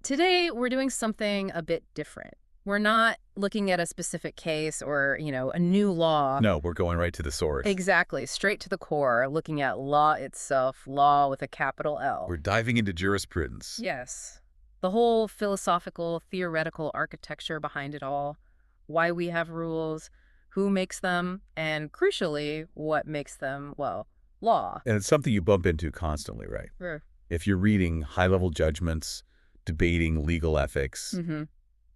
Today, we're doing something a bit different. We're not looking at a specific case or, a new law. No, we're going right to the source. Exactly, straight to the core, looking at law itself, law with a capital L. We're diving into jurisprudence. Yes. The whole philosophical, theoretical architecture behind it all, why we have rules, who makes them, and crucially, what makes them, well, law. And it's something you bump into constantly, right? Sure. If you're reading high-level judgments, debating legal ethics,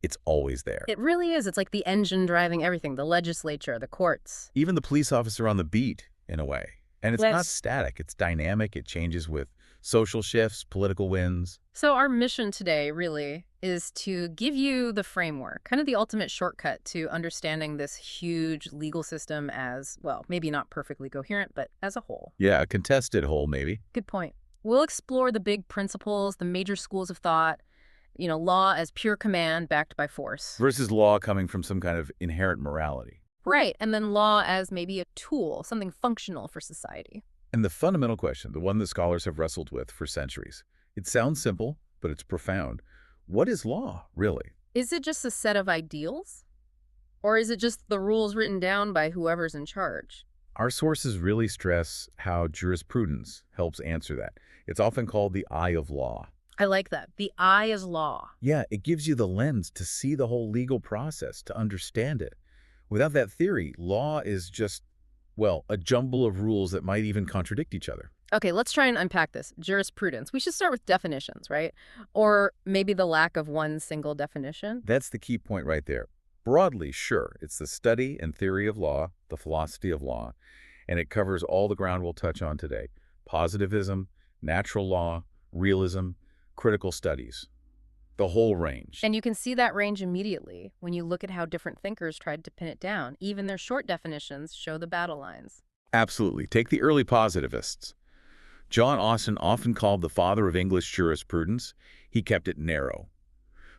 it's always there. It really is. It's like the engine driving everything, the legislature, the courts. Even the police officer on the beat, in a way. And it's not Yes. static. It's dynamic. It changes with social shifts, political winds. So our mission today really is to give you the framework, kind of the ultimate shortcut to understanding this huge legal system as, well, maybe not perfectly coherent, but as a whole. Yeah, a contested whole, maybe. Good point. We'll explore the big principles, the major schools of thought, law as pure command backed by force. Versus law coming from some kind of inherent morality. Right, and then law as maybe a tool, something functional for society. And the fundamental question, the one that scholars have wrestled with for centuries. It sounds simple, but it's profound. What is law, really? Is it just a set of ideals? Or is it just the rules written down by whoever's in charge? Our sources really stress how jurisprudence helps answer that. It's often called the eye of law. I like that. The eye is law. Yeah, it gives you the lens to see the whole legal process, to understand it. Without that theory, law is just, well, a jumble of rules that might even contradict each other. Okay, let's try and unpack this. Jurisprudence. We should start with definitions, right? Or maybe the lack of one single definition. That's the key point right there. Broadly, sure, it's the study and theory of law, the philosophy of law, and it covers all the ground we'll touch on today. Positivism, natural law, realism, critical studies. The whole range. And you can see that range immediately when you look at how different thinkers tried to pin it down. Even their short definitions show the battle lines. Absolutely. Take the early positivists. John Austin, often called the father of English jurisprudence, he kept it narrow.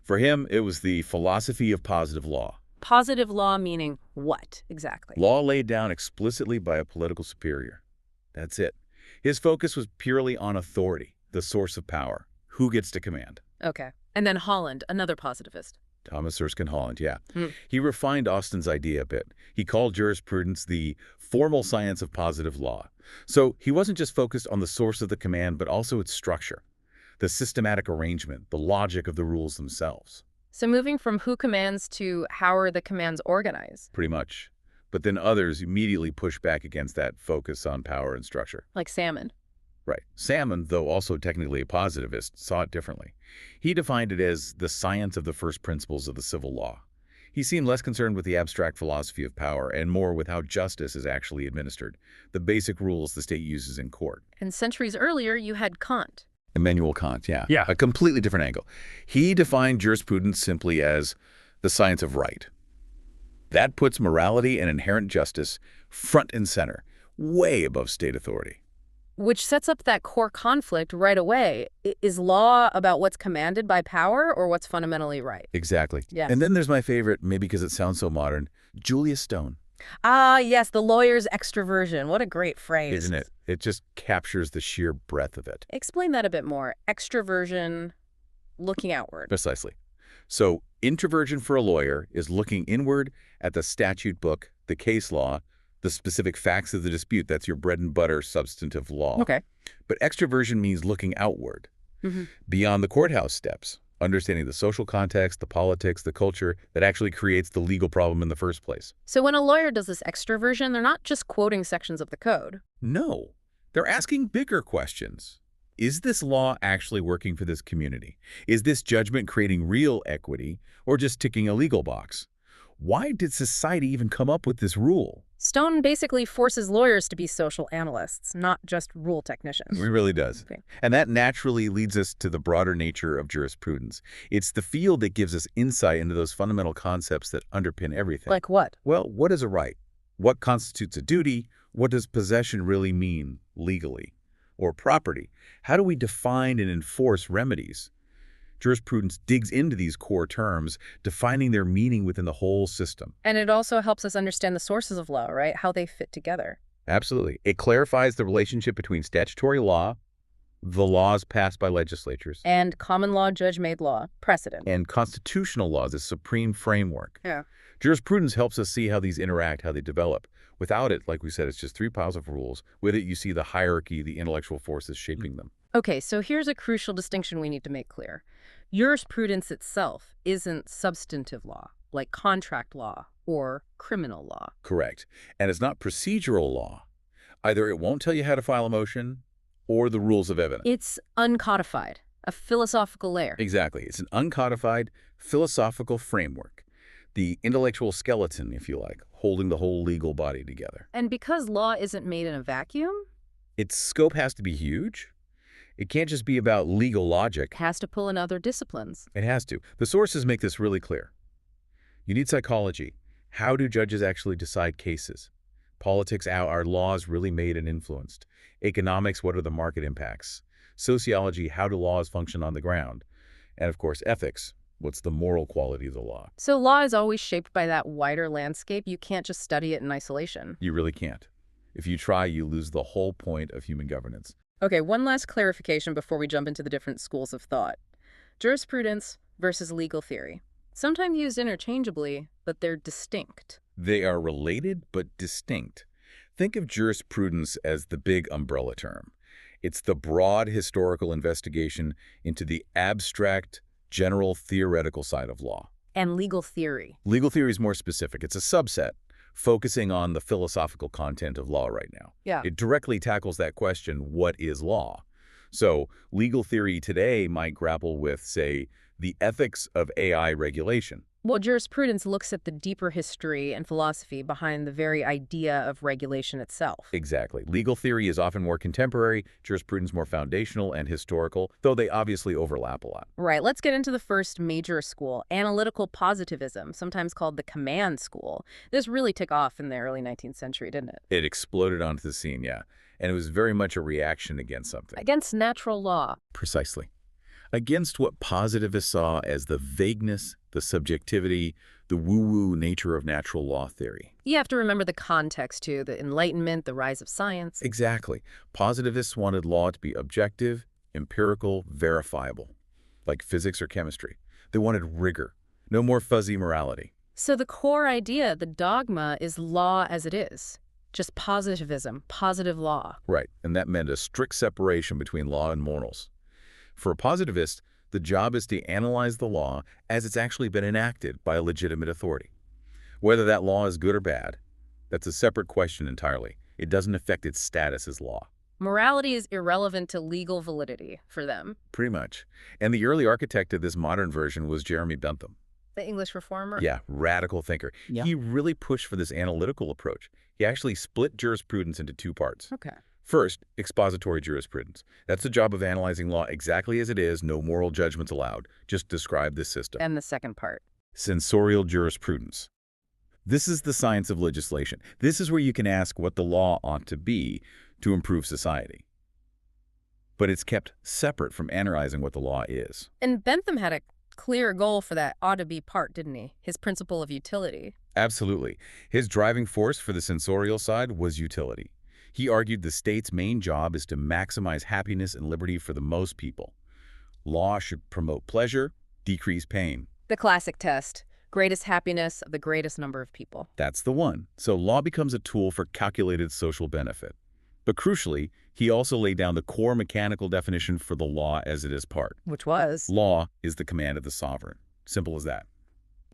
For him, it was the philosophy of positive law. Positive law meaning what, exactly? Law laid down explicitly by a political superior. That's it. His focus was purely on authority, the source of power. Who gets to command? Okay. And then Holland, another positivist. Thomas Erskine Holland, yeah. He refined Austin's idea a bit. He called jurisprudence the formal science of positive law. So he wasn't just focused on the source of the command, but also its structure, the systematic arrangement, the logic of the rules themselves. So moving from who commands to how are the commands organized? Pretty much. But then others immediately push back against that focus on power and structure. Like Salmon. Right. Salmon, though also technically a positivist, saw it differently. He defined it as the science of the first principles of the civil law. He seemed less concerned with the abstract philosophy of power and more with how justice is actually administered, the basic rules the state uses in court. And centuries earlier, you had Kant. Immanuel Kant, yeah. Yeah. A completely different angle. He defined jurisprudence simply as the science of right. That puts morality and inherent justice front and center, way above state authority. Which sets up that core conflict right away. Is law about what's commanded by power or what's fundamentally right? Exactly. Yes. And then there's my favorite, maybe because it sounds so modern, Julius Stone. Ah, yes, the lawyer's extroversion. What a great phrase. Isn't it? It just captures the sheer breadth of it. Explain that a bit more. Extroversion, looking outward. Precisely. So introversion for a lawyer is looking inward at the statute book, the case law, the specific facts of the dispute. That's your bread and butter substantive law. Okay. But extroversion means looking outward, Mm-hmm. beyond the courthouse steps, understanding the social context, the politics, the culture that actually creates the legal problem in the first place. So when a lawyer does this extroversion, they're not just quoting sections of the code. No, they're asking bigger questions. Is this law actually working for this community? Is this judgment creating real equity or just ticking a legal box? Why did society even come up with this rule? Stone basically forces lawyers to be social analysts, not just rule technicians. It really does. Okay. And that naturally leads us to the broader nature of jurisprudence. It's the field that gives us insight into those fundamental concepts that underpin everything. Like what? Well, what is a right? What constitutes a duty? What does possession really mean legally? Or property? How do we define and enforce remedies? Jurisprudence digs into these core terms, defining their meaning within the whole system. And it also helps us understand the sources of law, right? How they fit together. Absolutely. It clarifies the relationship between statutory law, The laws passed by legislatures. And common law, judge-made law, precedent. And constitutional laws, the supreme framework. Yeah. Jurisprudence helps us see how these interact, how they develop. Without it, like we said, it's just three piles of rules. With it, you see the hierarchy, the intellectual forces shaping them. Okay, so here's a crucial distinction we need to make clear. Jurisprudence itself isn't substantive law, like contract law or criminal law. Correct. And it's not procedural law. Either it won't tell you how to file a motion or the rules of evidence. It's uncodified, a philosophical layer. Exactly. It's an uncodified philosophical framework. The intellectual skeleton, if you like, holding the whole legal body together. And because law isn't made in a vacuum, Its scope has to be huge. It can't just be about legal logic. it has to pull in other disciplines. It has to. The sources make this really clear. You need psychology. How do judges actually decide cases? Politics, how are laws really made and influenced? Economics, what are the market impacts? Sociology, how do laws function on the ground? And of course, ethics, what's the moral quality of the law? So law is always shaped by that wider landscape. You can't just study it in isolation. You really can't. If you try, you lose the whole point of human governance. Okay, one last clarification before we jump into the different schools of thought. Jurisprudence versus legal theory. Sometimes used interchangeably, but they're distinct. They are related but distinct. Think of jurisprudence as the big umbrella term. It's the broad historical investigation into the abstract, general theoretical side of law. And legal theory. Legal theory is more specific. It's a subset, focusing on the philosophical content of law right now. Yeah. It directly tackles that question, what is law? So legal theory today might grapple with, say, the ethics of AI regulation. Well, jurisprudence looks at the deeper history and philosophy behind the very idea of regulation itself. Exactly. Legal theory is often more contemporary, jurisprudence more foundational and historical, though they obviously overlap a lot. Right, let's get into the first major school, analytical positivism, sometimes called the command school. This really took off in the early 19th century, didn't it? It exploded onto the scene, yeah. And it was very much a reaction against something. Against natural law. Precisely. Against what positivists saw as the vagueness, the subjectivity, the woo-woo nature of natural law theory. You have to remember the context, too, the Enlightenment, the rise of science. Exactly. Positivists wanted law to be objective, empirical, verifiable, like physics or chemistry. They wanted rigor, no more fuzzy morality. So the core idea, the dogma, is law as it is. Just positivism, positive law. Right, and that meant a strict separation between law and morals. For a positivist, the job is to analyze the law as it's actually been enacted by a legitimate authority. Whether that law is good or bad, that's a separate question entirely. It doesn't affect its status as law. Morality is irrelevant to legal validity for them. Pretty much. And the early architect of this modern version was Jeremy Bentham. The English reformer? Yeah, radical thinker. Yeah. He really pushed for this analytical approach. He actually split jurisprudence into two parts. Okay. First, expository jurisprudence. That's the job of analyzing law exactly as it is, no moral judgments allowed. Just describe this system. And the second part. Censorial jurisprudence. This is the science of legislation. This is where you can ask what the law ought to be to improve society. But it's kept separate from analyzing what the law is. And Bentham had a clear goal for that ought-to-be part, didn't he? His principle of utility. Absolutely. His driving force for the censorial side was utility. He argued the state's main job is to maximize happiness and liberty for the most people. Law should promote pleasure, decrease pain. The classic test. Greatest happiness of the greatest number of people. That's the one. So law becomes a tool for calculated social benefit. But crucially, he also laid down the core mechanical definition for the law as it is part. Which was? Law is the command of the sovereign. Simple as that.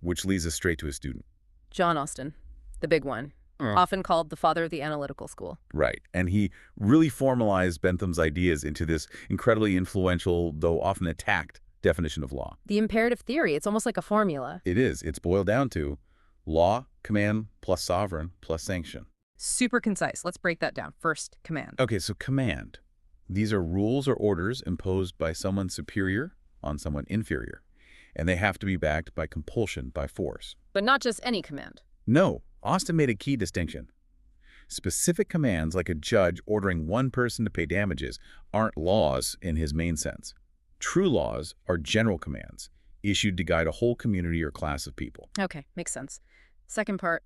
Which leads us straight to a student. John Austin, the big one. Often called the father of the analytical school. Right. And he really formalized Bentham's ideas into this incredibly influential, though often attacked, definition of law. The imperative theory, it's almost like a formula. It is. It's boiled down to law, command, plus sovereign, plus sanction. Super concise. Let's break that down. First, command. Okay, so command. These are rules or orders imposed by someone superior on someone inferior. And they have to be backed by compulsion, by force. But not just any command. No. Austin made a key distinction. Specific commands, like a judge ordering one person to pay damages, aren't laws in his main sense. True laws are general commands, issued to guide a whole community or class of people. Okay, makes sense. Second part,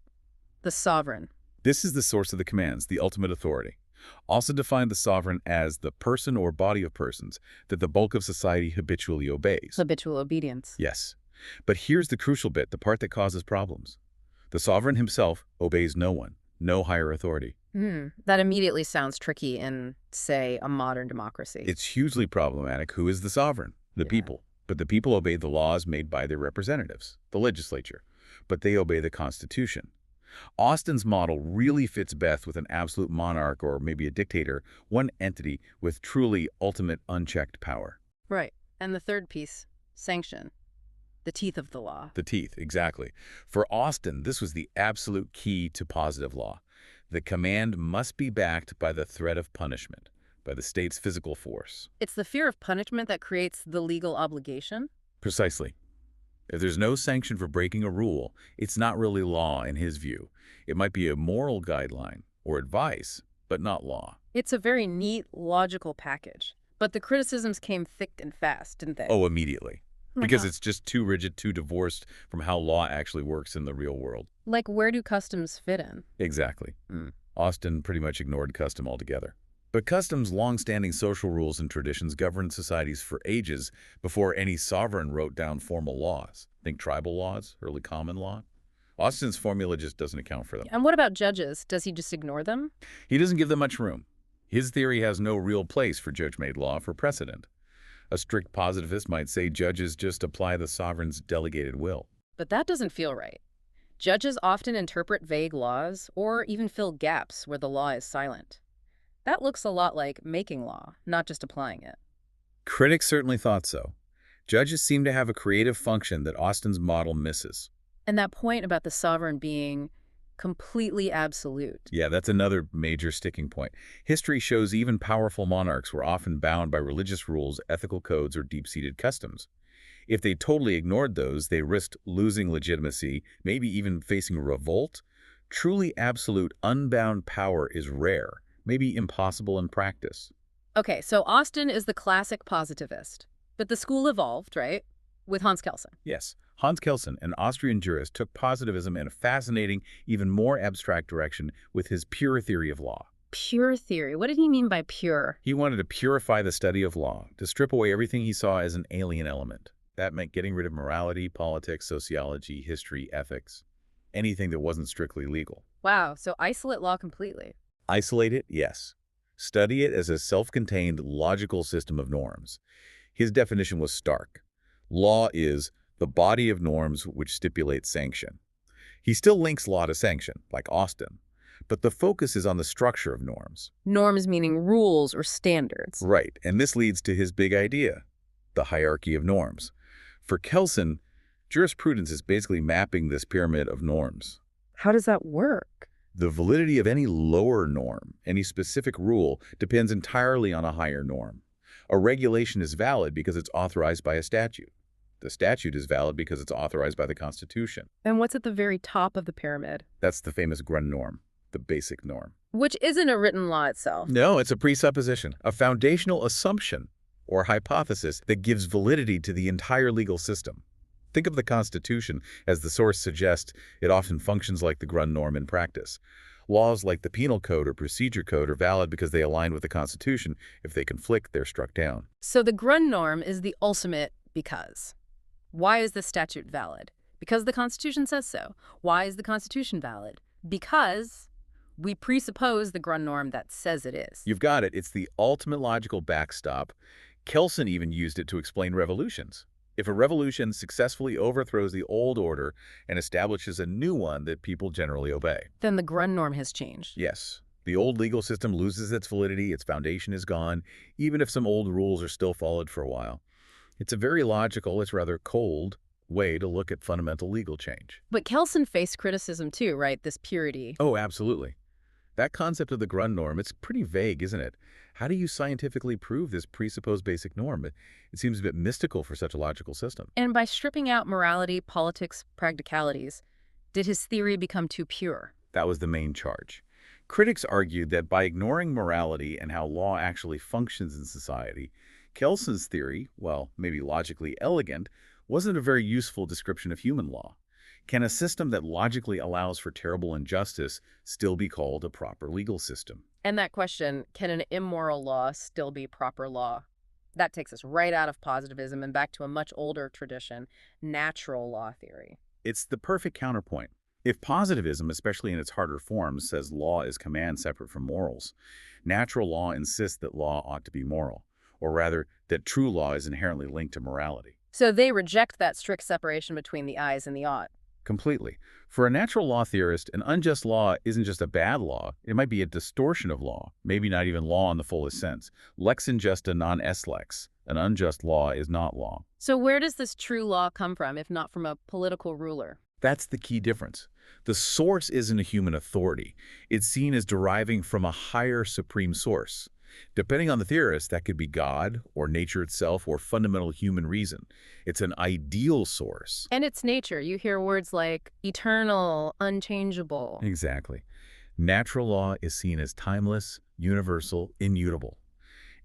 the sovereign. This is the source of the commands, the ultimate authority. Austin defined the sovereign as the person or body of persons that the bulk of society habitually obeys. Habitual obedience. Yes. But here's the crucial bit, the part that causes problems. The sovereign himself obeys no one, no higher authority. That immediately sounds tricky in, say, a modern democracy. It's hugely problematic. Who is the sovereign? The Yeah. people. But the people obey the laws made by their representatives, the legislature. But they obey the Constitution. Austin's model really fits best with an absolute monarch or maybe a dictator, one entity with truly ultimate unchecked power. Right. And the third piece, sanction, the teeth of the law. The teeth, exactly. For Austin, this was the absolute key to positive law. The command must be backed by the threat of punishment, by the state's physical force. It's the fear of punishment that creates the legal obligation. Precisely. If there's no sanction for breaking a rule, it's not really law in his view. It might be a moral guideline or advice, but not law. It's a very neat, logical package. But the criticisms came thick and fast, didn't they? Oh, immediately. Because Uh-huh. it's just too rigid, too divorced from how law actually works in the real world. Like, where do customs fit in? Exactly. Austin pretty much ignored custom altogether. But custom's long-standing social rules and traditions governed societies for ages before any sovereign wrote down formal laws. Think tribal laws, early common law. Austin's formula just doesn't account for them. And what about judges? Does he just ignore them? He doesn't give them much room. His theory has no real place for judge-made law for precedent. A strict positivist might say judges just apply the sovereign's delegated will. But that doesn't feel right. Judges often interpret vague laws or even fill gaps where the law is silent. That looks a lot like making law, not just applying it. Critics certainly thought so. Judges seem to have a creative function that Austin's model misses. And that point about the sovereign being completely absolute. Yeah, that's another major sticking point. History shows even powerful monarchs were often bound by religious rules, ethical codes, or deep-seated customs. If they totally ignored those, they risked losing legitimacy, maybe even facing revolt. Truly absolute, unbound power is rare, maybe impossible in practice. Okay, so Austin is the classic positivist. But the school evolved, right? With Hans Kelsen. Yes, Hans Kelsen, an Austrian jurist, took positivism in a fascinating, even more abstract direction with his pure theory of law. Pure theory. What did he mean by pure? He wanted to purify the study of law, to strip away everything he saw as an alien element. That meant getting rid of morality, politics, sociology, history, ethics, anything that wasn't strictly legal. Wow, so isolate law completely. Isolate it? Yes. Study it as a self-contained, logical system of norms. His definition was stark. Law is the body of norms which stipulate sanction. He still links law to sanction, like Austin, but the focus is on the structure of norms. Norms meaning rules or standards. Right, and this leads to his big idea, the hierarchy of norms. For Kelsen, jurisprudence is basically mapping this pyramid of norms. How does that work? The validity of any lower norm, any specific rule, depends entirely on a higher norm. A regulation is valid because it's authorized by a statute. The statute is valid because it's authorized by the Constitution. And what's at the very top of the pyramid? That's the famous Grundnorm, the basic norm. Which isn't a written law itself. No, it's a presupposition, a foundational assumption or hypothesis that gives validity to the entire legal system. Think of the Constitution. As the source suggests, it often functions like the Grundnorm in practice. Laws like the Penal Code or Procedure Code are valid because they align with the Constitution. If they conflict, they're struck down. So the Grundnorm is the ultimate because. Why is the statute valid? Because the Constitution says so. Why is the Constitution valid? Because we presuppose the Grundnorm that says it is. You've got it. It's the ultimate logical backstop. Kelsen even used it to explain revolutions. If a revolution successfully overthrows the old order and establishes a new one that people generally obey. Then the Grundnorm has changed. Yes, the old legal system loses its validity, its foundation is gone, even if some old rules are still followed for a while. It's a very logical, it's rather cold, way to look at fundamental legal change. But Kelsen faced criticism too, right? This purity. Oh, absolutely. That concept of the Grundnorm, it's pretty vague, isn't it? How do you scientifically prove this presupposed basic norm? It seems a bit mystical for such a logical system. And by stripping out morality, politics, practicalities, did his theory become too pure? That was the main charge. Critics argued that by ignoring morality and how law actually functions in society, Kelsen's theory, while maybe logically elegant, wasn't a very useful description of human law. Can a system that logically allows for terrible injustice still be called a proper legal system? And that question, can an immoral law still be proper law? That takes us right out of positivism and back to a much older tradition, natural law theory. It's the perfect counterpoint. If positivism, especially in its harder forms, says law is command separate from morals, natural law insists that law ought to be moral, or rather, that true law is inherently linked to morality. So they reject that strict separation between the I's and the ought. Completely. For a natural law theorist, an unjust law isn't just a bad law. It might be a distortion of law, maybe not even law in the fullest sense. Lex injusta non est lex. An unjust law is not law. So where does this true law come from, if not from a political ruler? That's the key difference. The source isn't a human authority. It's seen as deriving from a higher supreme source. Depending on the theorist, that could be God, or nature itself, or fundamental human reason. It's an ideal source. And it's nature. You hear words like eternal, unchangeable. Exactly. Natural law is seen as timeless, universal, immutable.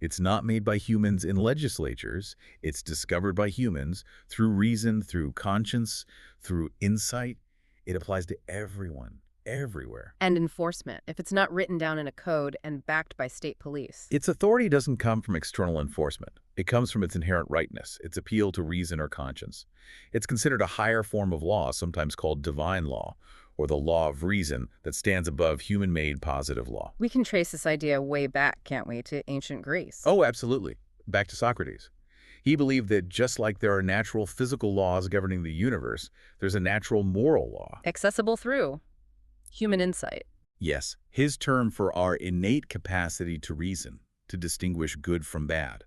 It's not made by humans in legislatures. It's discovered by humans through reason, through conscience, through insight. It applies to everyone, everywhere. And enforcement, if it's not written down in a code and backed by state police. Its authority doesn't come from external enforcement. It comes from its inherent rightness, its appeal to reason or conscience. It's considered a higher form of law, sometimes called divine law, or the law of reason that stands above human-made positive law. We can trace this idea way back, can't we, to ancient Greece? Oh, absolutely. Back to Socrates. He believed that just like there are natural physical laws governing the universe, there's a natural moral law. Accessible through human insight. Yes, his term for our innate capacity to reason, to distinguish good from bad.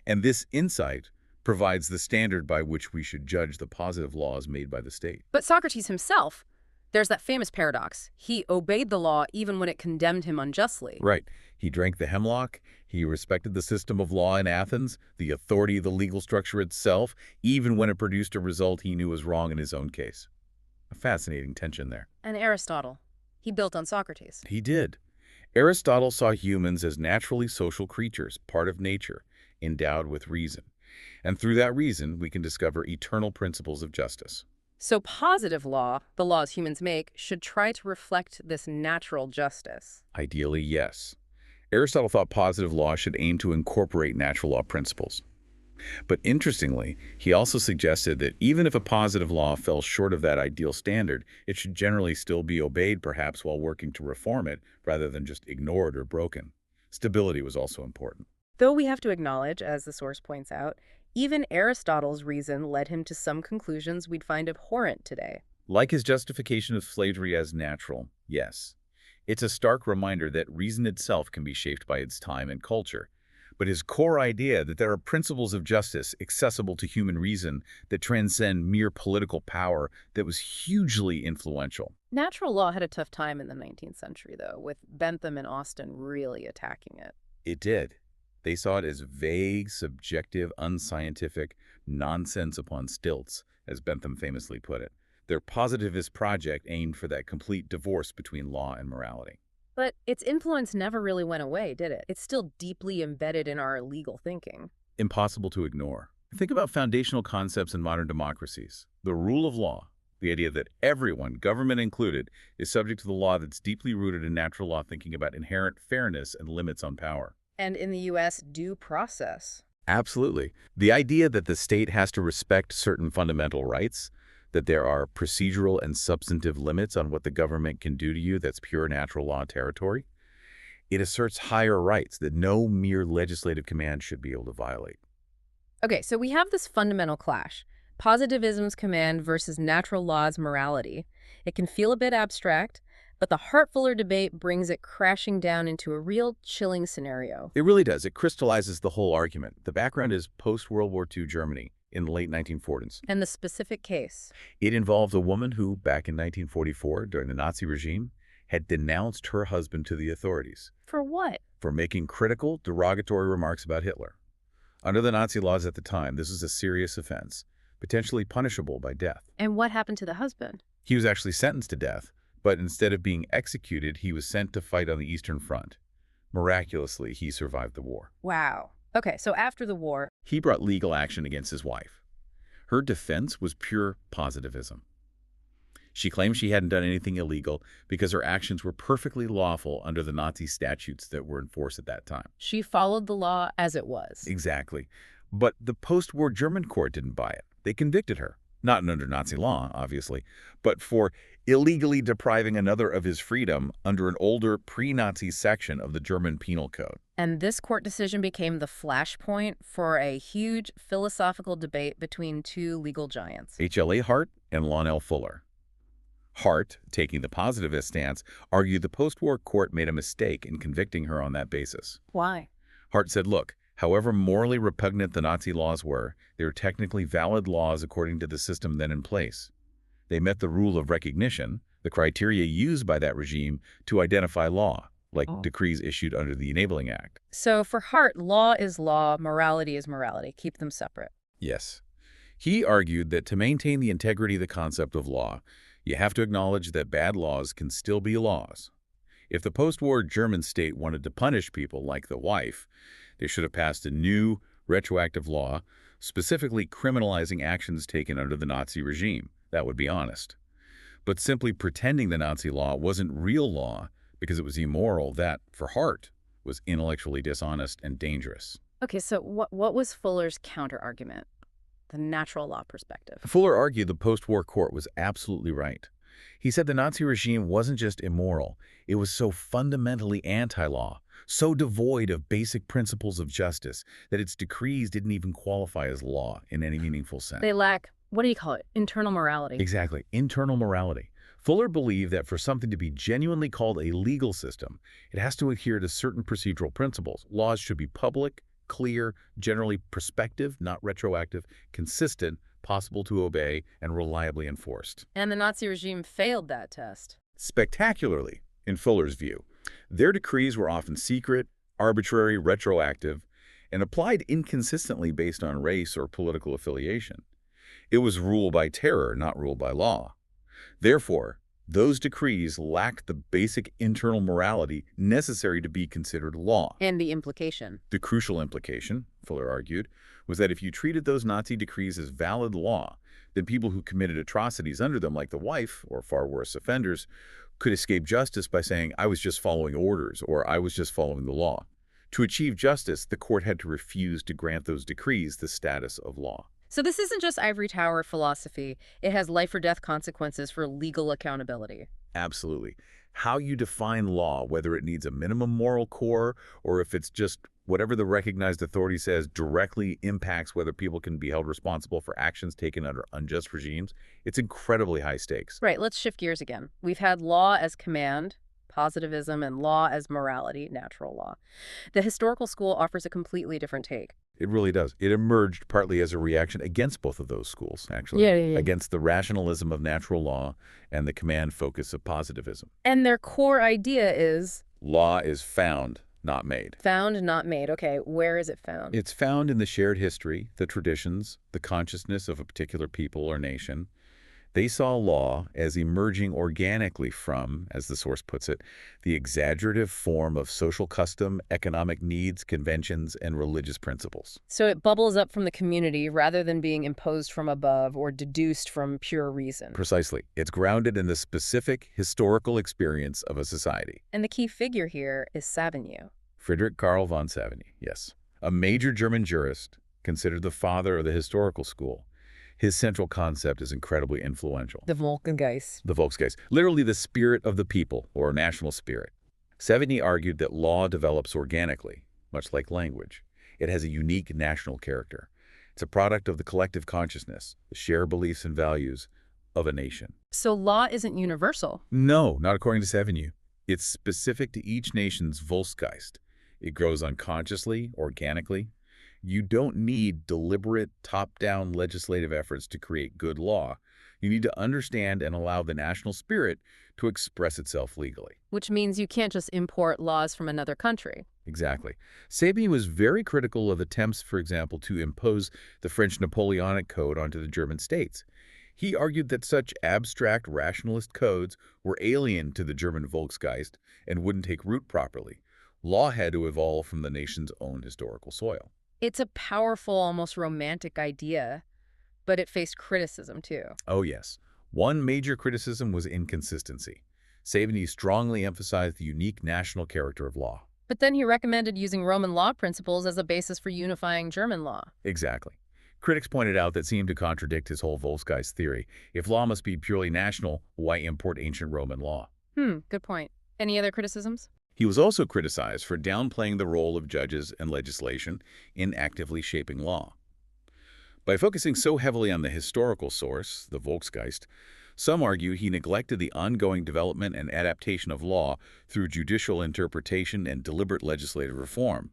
And this insight provides the standard by which we should judge the positive laws made by the state. But Socrates himself, there's that famous paradox. He obeyed the law even when it condemned him unjustly. Right. He drank the hemlock. He respected the system of law in Athens, the authority of the legal structure itself, even when it produced a result he knew was wrong in his own case. A fascinating tension there. And Aristotle, he built on Socrates. He did. Aristotle saw humans as naturally social creatures, part of nature, endowed with reason. And through that reason, we can discover eternal principles of justice. So positive law, the laws humans make, should try to reflect this natural justice. Ideally, yes. Aristotle thought positive law should aim to incorporate natural law principles. But interestingly, he also suggested that even if a positive law fell short of that ideal standard, it should generally still be obeyed, perhaps while working to reform it, rather than just ignored or broken. Stability was also important. Though we have to acknowledge, as the source points out, even Aristotle's reason led him to some conclusions we'd find abhorrent today. Like his justification of slavery as natural, yes. It's a stark reminder that reason itself can be shaped by its time and culture. But his core idea that there are principles of justice accessible to human reason that transcend mere political power, that was hugely influential. Natural law had a tough time in the 19th century, though, with Bentham and Austin really attacking it. It did. They saw it as vague, subjective, unscientific, nonsense upon stilts, as Bentham famously put it. Their positivist project aimed for that complete divorce between law and morality. But its influence never really went away, did it? It's still deeply embedded in our legal thinking. Impossible to ignore. Think about foundational concepts in modern democracies. The rule of law, the idea that everyone, government included, is subject to the law that's deeply rooted in natural law thinking about inherent fairness and limits on power. And in the U.S., due process. Absolutely. The idea that the state has to respect certain fundamental rights, that there are procedural and substantive limits on what the government can do to you that's pure natural law territory, it asserts higher rights that no mere legislative command should be able to violate. Okay, so we have this fundamental clash. Positivism's command versus natural law's morality. It can feel a bit abstract, but the heartfuller debate brings it crashing down into a real chilling scenario. It really does. It crystallizes the whole argument. The background is post-World War II Germany in the late 1940s. And the specific case. It involves a woman who, back in 1944, during the Nazi regime, had denounced her husband to the authorities. For what? For making critical, derogatory remarks about Hitler. Under the Nazi laws at the time, this was a serious offense, potentially punishable by death. And what happened to the husband? He was actually sentenced to death, but instead of being executed, he was sent to fight on the Eastern Front. Miraculously, he survived the war. Wow. Okay, so after the war, He brought legal action against his wife. Her defense was pure positivism. She claimed she hadn't done anything illegal because her actions were perfectly lawful under the Nazi statutes that were in force at that time. She followed the law as it was. Exactly. But the post-war German court didn't buy it. They convicted her. Not under Nazi law, obviously, but for illegally depriving another of his freedom under an older pre-Nazi section of the German Penal Code. And this court decision became the flashpoint for a huge philosophical debate between two legal giants. H.L.A. Hart and Lionel Fuller. Hart, taking the positivist stance, argued the post-war court made a mistake in convicting her on that basis. Why? Hart said, look, however morally repugnant the Nazi laws were, they were technically valid laws according to the system then in place. They met the rule of recognition, the criteria used by that regime to identify law, like decrees issued under the Enabling Act. So for Hart, law is law, morality is morality. Keep them separate. Yes. He argued that to maintain the integrity of the concept of law, you have to acknowledge that bad laws can still be laws. If the post-war German state wanted to punish people like the wife, they should have passed a new, retroactive law, specifically criminalizing actions taken under the Nazi regime. That would be honest. But simply pretending the Nazi law wasn't real law because it was immoral, that, for Hart, was intellectually dishonest and dangerous. Okay, so what was Fuller's counter-argument? The natural law perspective. Fuller argued the post-war court was absolutely right. He said the Nazi regime wasn't just immoral, it was so fundamentally anti-law, so devoid of basic principles of justice, that its decrees didn't even qualify as law in any meaningful sense. They lack, what do you call it, internal morality. Exactly, internal morality. Fuller believed that for something to be genuinely called a legal system, it has to adhere to certain procedural principles. Laws should be public, clear, generally prospective, not retroactive, consistent, possible to obey, and reliably enforced. And the Nazi regime failed that test. Spectacularly, in Fuller's view. Their decrees were often secret, arbitrary, retroactive, and applied inconsistently based on race or political affiliation. It was rule by terror, not rule by law. Therefore, those decrees lacked the basic internal morality necessary to be considered law. And the implication. The crucial implication, Fuller argued, was that if you treated those Nazi decrees as valid law, then people who committed atrocities under them, like the wife, or far worse offenders, could escape justice by saying, I was just following orders, or I was just following the law. To achieve justice, the court had to refuse to grant those decrees the status of law. So this isn't just ivory tower philosophy. It has life or death consequences for legal accountability. Absolutely. How you define law, whether it needs a minimum moral core or if it's just whatever the recognized authority says directly impacts whether people can be held responsible for actions taken under unjust regimes, it's incredibly high stakes. Right, let's shift gears again. We've had law as command, positivism, and law as morality, natural law. The historical school offers a completely different take. It really does. It emerged partly as a reaction against both of those schools, actually. Yeah. Against the rationalism of natural law and the command focus of positivism. And their core idea is? Law is found, not made. Found, not made. Okay, where is it found? It's found in the shared history, the traditions, the consciousness of a particular people or nation. They saw law as emerging organically from, as the source puts it, the exaggerative form of social custom, economic needs, conventions, and religious principles. So it bubbles up from the community rather than being imposed from above or deduced from pure reason. Precisely. It's grounded in the specific historical experience of a society. And the key figure here is Savigny. Friedrich Karl von Savigny, yes. A major German jurist, considered the father of the historical school. His central concept is incredibly influential. The Volksgeist. The Volksgeist, literally the spirit of the people, or national spirit. Savigny argued that law develops organically, much like language. It has a unique national character. It's a product of the collective consciousness, the shared beliefs and values of a nation. So law isn't universal? No, not according to Savigny. It's specific to each nation's Volksgeist. It grows unconsciously, organically. You don't need deliberate, top-down legislative efforts to create good law. You need to understand and allow the national spirit to express itself legally. Which means you can't just import laws from another country. Exactly. Savigny was very critical of attempts, for example, to impose the French Napoleonic Code onto the German states. He argued that such abstract rationalist codes were alien to the German Volksgeist and wouldn't take root properly. Law had to evolve from the nation's own historical soil. It's a powerful, almost romantic idea, but it faced criticism too. Oh yes. One major criticism was inconsistency. Savigny strongly emphasized the unique national character of law. But then he recommended using Roman law principles as a basis for unifying German law. Exactly. Critics pointed out that seemed to contradict his whole Volksgeist theory. If law must be purely national, why import ancient Roman law? Good point. Any other criticisms? He was also criticized for downplaying the role of judges and legislation in actively shaping law. By focusing so heavily on the historical source, the Volksgeist, some argue he neglected the ongoing development and adaptation of law through judicial interpretation and deliberate legislative reform.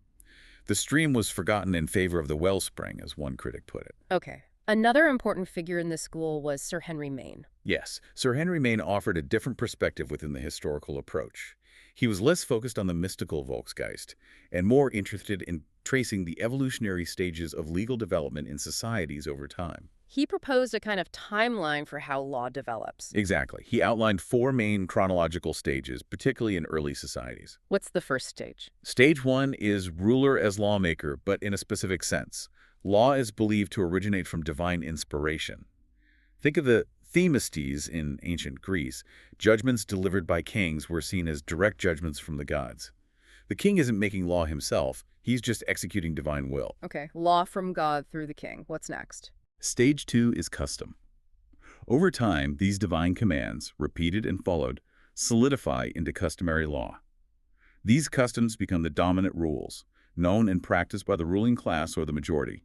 The stream was forgotten in favor of the wellspring, as one critic put it. Okay. Another important figure in this school was Sir Henry Maine. Yes, Sir Henry Maine offered a different perspective within the historical approach. He was less focused on the mystical Volksgeist and more interested in tracing the evolutionary stages of legal development in societies over time. He proposed a kind of timeline for how law develops. Exactly. He outlined four main chronological stages, particularly in early societies. What's the first stage? Stage one is ruler as lawmaker, but in a specific sense. Law is believed to originate from divine inspiration. Think of the Themistys in ancient Greece. Judgments delivered by kings were seen as direct judgments from the gods. The king isn't making law himself, he's just executing divine will. Okay, law from God through the king. What's next? Stage two is custom. Over time, these divine commands, repeated and followed, solidify into customary law. These customs become the dominant rules, known and practiced by the ruling class or the majority.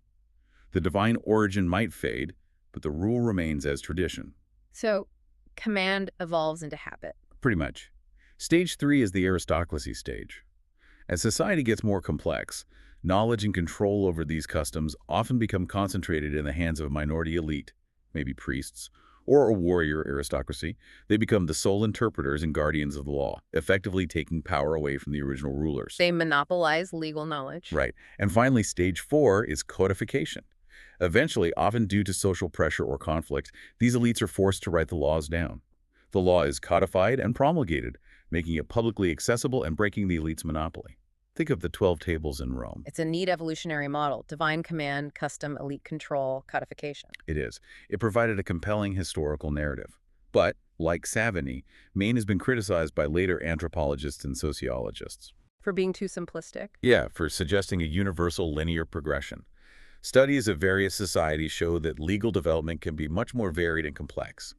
The divine origin might fade, but the rule remains as tradition. So, command evolves into habit. Pretty much. Stage three is the aristocracy stage. As society gets more complex, knowledge and control over these customs often become concentrated in the hands of a minority elite, maybe priests, or a warrior aristocracy. They become the sole interpreters and guardians of the law, effectively taking power away from the original rulers. They monopolize legal knowledge. Right. And finally, stage four is codification. Eventually, often due to social pressure or conflict, these elites are forced to write the laws down. The law is codified and promulgated, making it publicly accessible and breaking the elite's monopoly. Think of the 12 tables in Rome. It's a neat evolutionary model. Divine command, custom, elite control, codification. It is. It provided a compelling historical narrative. But, like Savigny, Maine has been criticized by later anthropologists and sociologists. For being too simplistic? Yeah, for suggesting a universal linear progression. Studies of various societies show that legal development can be much more varied and complex.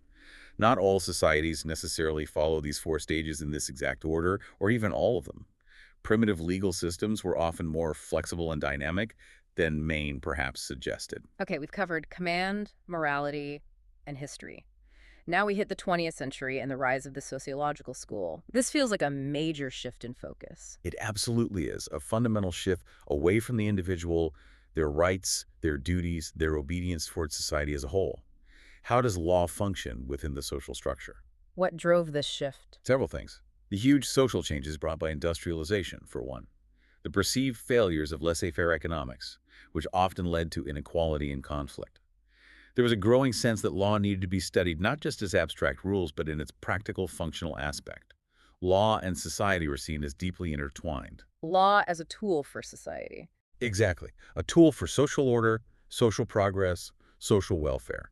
Not all societies necessarily follow these four stages in this exact order, or even all of them. Primitive legal systems were often more flexible and dynamic than Maine perhaps suggested. Okay, we've covered command, morality, and history. Now we hit the 20th century and the rise of the sociological school. This feels like a major shift in focus. It absolutely is a fundamental shift away from the individual, their rights, their duties, their obedience towards society as a whole. How does law function within the social structure? What drove this shift? Several things. The huge social changes brought by industrialization, for one. The perceived failures of laissez-faire economics, which often led to inequality and conflict. There was a growing sense that law needed to be studied not just as abstract rules, but in its practical, functional aspect. Law and society were seen as deeply intertwined. Law as a tool for society. Exactly. A tool for social order, social progress, social welfare.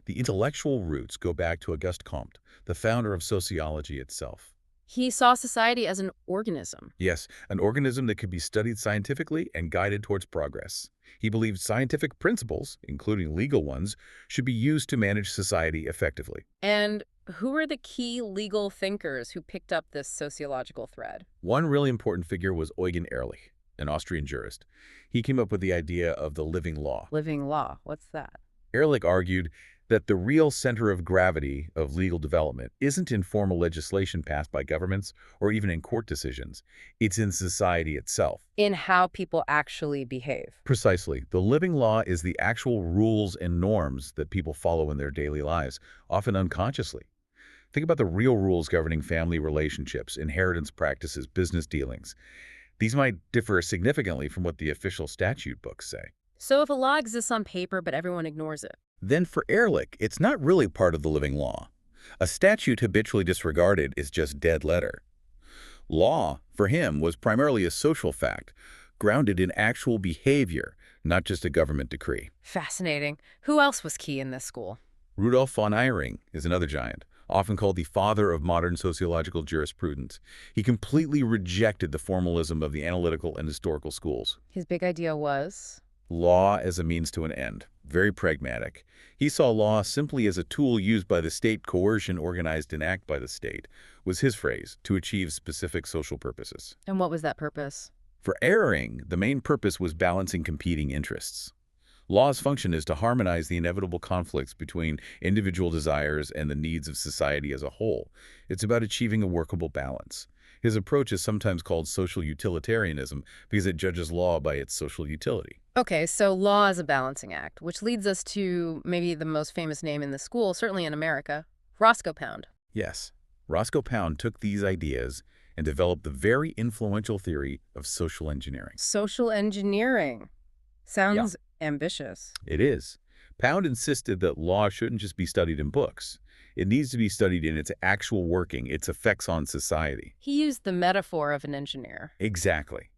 The intellectual roots go back to Auguste Comte, the founder of sociology itself. He saw society as an organism. Yes, an organism that could be studied scientifically and guided towards progress. He believed scientific principles, including legal ones, should be used to manage society effectively. And who were the key legal thinkers who picked up this sociological thread? One really important figure was Eugen Ehrlich, an Austrian jurist. He came up with the idea of the living law. Living law. What's that? Ehrlich argued that the real center of gravity of legal development isn't in formal legislation passed by governments or even in court decisions. It's in society itself. In how people actually behave. Precisely. The living law is the actual rules and norms that people follow in their daily lives, often unconsciously. Think about the real rules governing family relationships, inheritance practices, business dealings. These might differ significantly from what the official statute books say. So if a law exists on paper but everyone ignores it? Then for Ehrlich, it's not really part of the living law. A statute habitually disregarded is just dead letter. Law, for him, was primarily a social fact, grounded in actual behavior, not just a government decree. Fascinating. Who else was key in this school? Rudolf von Eyring is another giant, often called the father of modern sociological jurisprudence. He completely rejected the formalism of the analytical and historical schools. His big idea was? Law as a means to an end. Very pragmatic. He saw law simply as a tool used by the state, coercion organized in act by the state, was his phrase, to achieve specific social purposes. And what was that purpose? For Eyring, the main purpose was balancing competing interests. Law's function is to harmonize the inevitable conflicts between individual desires and the needs of society as a whole. It's about achieving a workable balance. His approach is sometimes called social utilitarianism because it judges law by its social utility. Okay, so law is a balancing act, which leads us to maybe the most famous name in the school, certainly in America, Roscoe Pound. Yes, Roscoe Pound took these ideas and developed the very influential theory of social engineering. Social engineering. Sounds ambitious. It is. Pound insisted that law shouldn't just be studied in books. It needs to be studied in its actual working, its effects on society. He used the metaphor of an engineer. Exactly.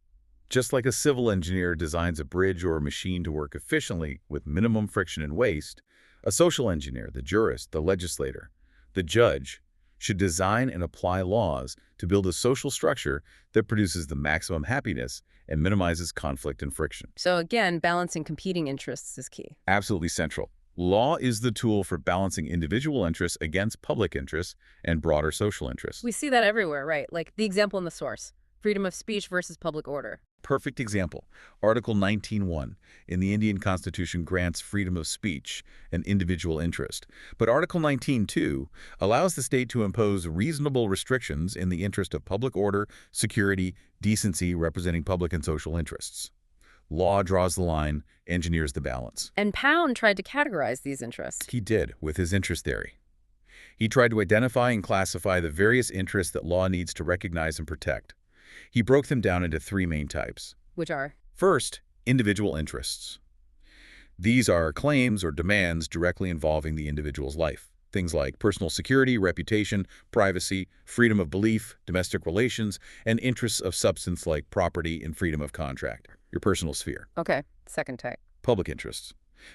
Just like a civil engineer designs a bridge or a machine to work efficiently with minimum friction and waste, a social engineer, the jurist, the legislator, the judge, should design and apply laws to build a social structure that produces the maximum happiness and minimizes conflict and friction. So again, balancing competing interests is key. Absolutely central. Law is the tool for balancing individual interests against public interests and broader social interests. We see that everywhere, right? Like the example in the source, freedom of speech versus public order. Perfect example. Article 19(1) in the Indian Constitution grants freedom of speech and individual interest. But Article 19(2) allows the state to impose reasonable restrictions in the interest of public order, security, decency, representing public and social interests. Law draws the line, engineers the balance. And Pound tried to categorize these interests. He did with his interest theory. He tried to identify and classify the various interests that law needs to recognize and protect. He broke them down into three main types. Which are? First, individual interests. These are claims or demands directly involving the individual's life. Things like personal security, reputation, privacy, freedom of belief, domestic relations, and interests of substance like property and freedom of contract, your personal sphere. Okay, second type. Public interests.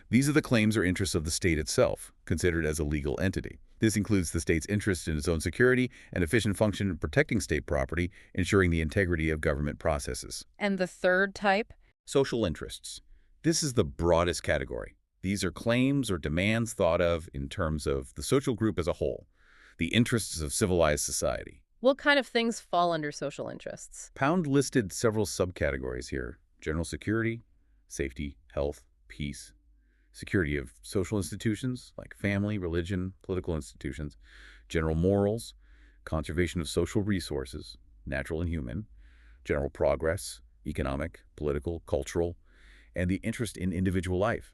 These are the claims or interests of the state itself, considered as a legal entity. This includes the state's interest in its own security and efficient function in protecting state property, ensuring the integrity of government processes. And the third type? Social interests. This is the broadest category. These are claims or demands thought of in terms of the social group as a whole, the interests of civilized society. What kind of things fall under social interests? Pound listed several subcategories here: general security, safety, health, peace, security of social institutions like family, religion, political institutions, general morals, conservation of social resources, natural and human, general progress, economic, political, cultural, and the interest in individual life,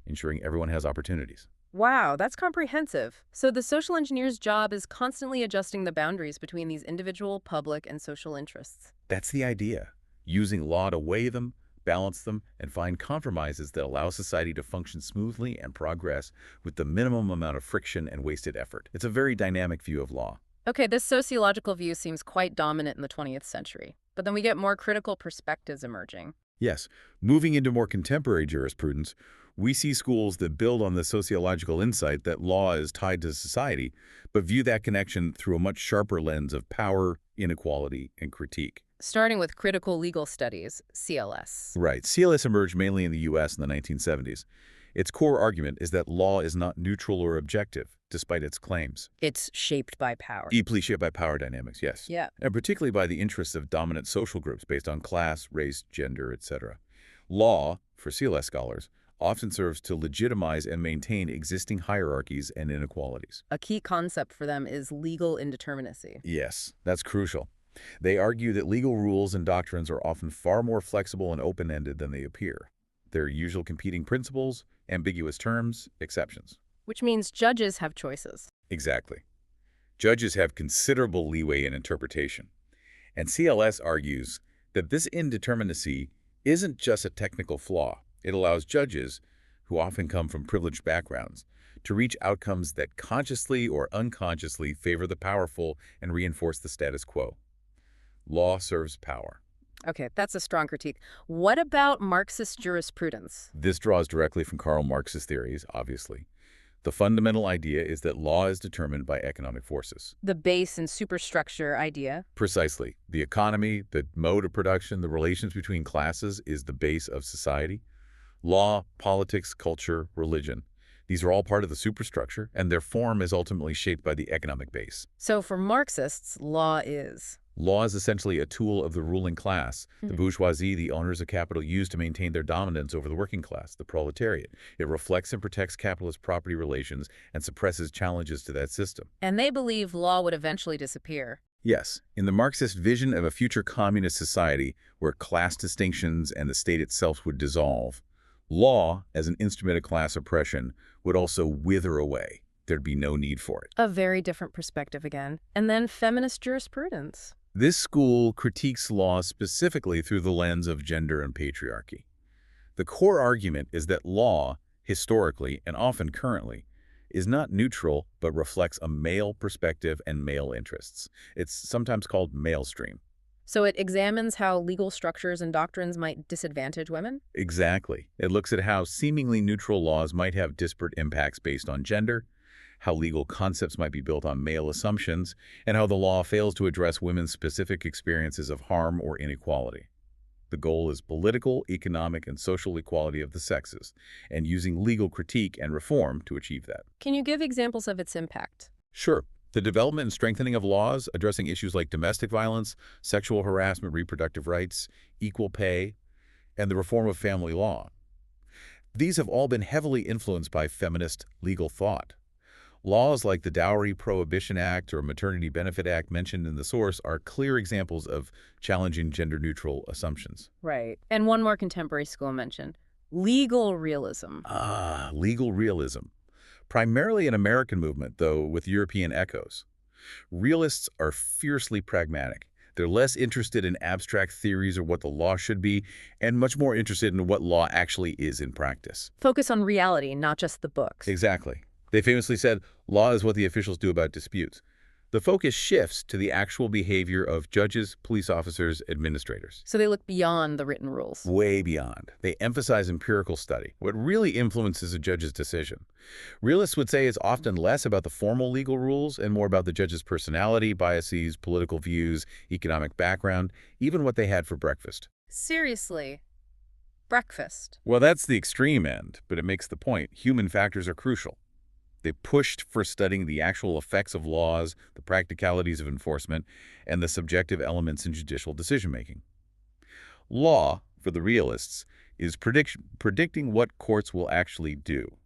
ensuring everyone has opportunities. Wow, that's comprehensive. So the social engineer's job is constantly adjusting the boundaries between these individual, public, and social interests. That's the idea, using law to weigh them, balance them, and find compromises that allow society to function smoothly and progress with the minimum amount of friction and wasted effort. It's a very dynamic view of law. Okay, this sociological view seems quite dominant in the 20th century, but then we get more critical perspectives emerging. Yes, moving into more contemporary jurisprudence, we see schools that build on the sociological insight that law is tied to society, but view that connection through a much sharper lens of power, inequality, and critique. Starting with critical legal studies, CLS. Right. CLS emerged mainly in the U.S. in the 1970s. Its core argument is that law is not neutral or objective, despite its claims. It's shaped by power. Deeply shaped by power dynamics, yes. Yeah. And particularly by the interests of dominant social groups based on class, race, gender, etc. Law, for CLS scholars, often serves to legitimize and maintain existing hierarchies and inequalities. A key concept for them is legal indeterminacy. Yes, that's crucial. They argue that legal rules and doctrines are often far more flexible and open-ended than they appear. There are usual competing principles, ambiguous terms, exceptions. Which means judges have choices. Exactly. Judges have considerable leeway in interpretation. And CLS argues that this indeterminacy isn't just a technical flaw. It allows judges, who often come from privileged backgrounds, to reach outcomes that consciously or unconsciously favor the powerful and reinforce the status quo. Law serves power. Okay, that's a strong critique. What about Marxist jurisprudence? This draws directly from Karl Marx's theories, obviously. The fundamental idea is that law is determined by economic forces. The base and superstructure idea. Precisely. The economy, the mode of production, the relations between classes is the base of society. Law, politics, culture, religion. These are all part of the superstructure, and their form is ultimately shaped by the economic base. So for Marxists, law is. Law is essentially a tool of the ruling class. The bourgeoisie, the owners of capital, use to maintain their dominance over the working class, the proletariat. It reflects and protects capitalist property relations and suppresses challenges to that system. And they believe law would eventually disappear. Yes, in the Marxist vision of a future communist society where class distinctions and the state itself would dissolve, law, as an instrument of class oppression, would also wither away. There'd be no need for it. A very different perspective again. And then feminist jurisprudence. This school critiques law specifically through the lens of gender and patriarchy. The core argument is that law, historically and often currently, is not neutral but reflects a male perspective and male interests. It's sometimes called mainstream. So it examines how legal structures and doctrines might disadvantage women? Exactly. It looks at how seemingly neutral laws might have disparate impacts based on gender, how legal concepts might be built on male assumptions, and how the law fails to address women's specific experiences of harm or inequality. The goal is political, economic, and social equality of the sexes, and using legal critique and reform to achieve that. Can you give examples of its impact? Sure. The development and strengthening of laws addressing issues like domestic violence, sexual harassment, reproductive rights, equal pay, and the reform of family law. These have all been heavily influenced by feminist legal thought. Laws like the Dowry Prohibition Act or Maternity Benefit Act mentioned in the source are clear examples of challenging gender-neutral assumptions. Right. And one more contemporary school mentioned, legal realism. Legal realism. Primarily an American movement, though with European echoes. Realists are fiercely pragmatic. They're less interested in abstract theories or what the law should be, and much more interested in what law actually is in practice. Focus on reality, not just the books. Exactly. They famously said, law is what the officials do about disputes. The focus shifts to the actual behavior of judges, police officers, administrators. So they look beyond the written rules. Way beyond. They emphasize empirical study, what really influences a judge's decision. Realists would say it's often less about the formal legal rules and more about the judge's personality, biases, political views, economic background, even what they had for breakfast. Seriously. Breakfast. Well, that's the extreme end, but it makes the point. Human factors are crucial. They pushed for studying the actual effects of laws, the practicalities of enforcement, and the subjective elements in judicial decision-making. Law, for the realists, is predicting what courts will actually do.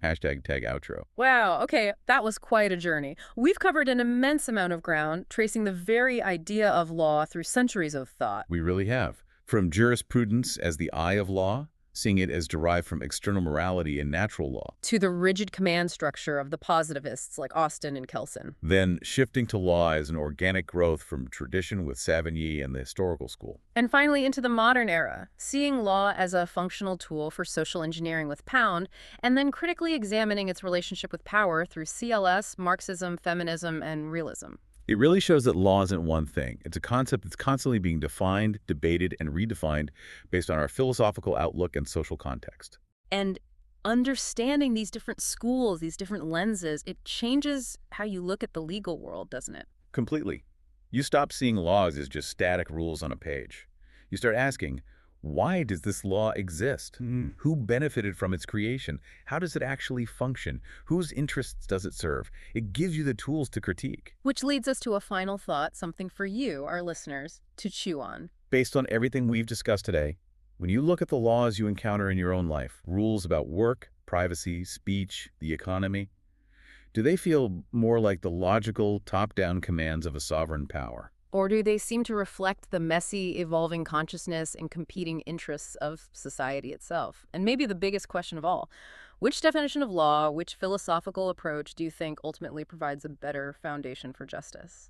Hashtag tag outro. Wow, okay, that was quite a journey. We've covered an immense amount of ground, tracing the very idea of law through centuries of thought. We really have. From jurisprudence as the eye of law, seeing it as derived from external morality and natural law. To the rigid command structure of the positivists like Austin and Kelsen. Then shifting to law as an organic growth from tradition with Savigny and the historical school. And finally into the modern era, seeing law as a functional tool for social engineering with Pound, and then critically examining its relationship with power through CLS, Marxism, feminism, and realism. It really shows that law isn't one thing. It's a concept that's constantly being defined, debated, and redefined based on our philosophical outlook and social context. And understanding these different schools, these different lenses, it changes how you look at the legal world, doesn't it? Completely. You stop seeing laws as just static rules on a page. You start asking, why does this law exist? Who benefited from its creation? How does it actually function? Whose interests does it serve? It gives you the tools to critique. Which leads us to a final thought, something for you, our listeners, to chew on. Based on everything we've discussed today, when you look at the laws you encounter in your own life, rules about work, privacy, speech, the economy, do they feel more like the logical, top-down commands of a sovereign power? Or do they seem to reflect the messy, evolving consciousness and competing interests of society itself? And maybe the biggest question of all, which definition of law, which philosophical approach do you think ultimately provides a better foundation for justice?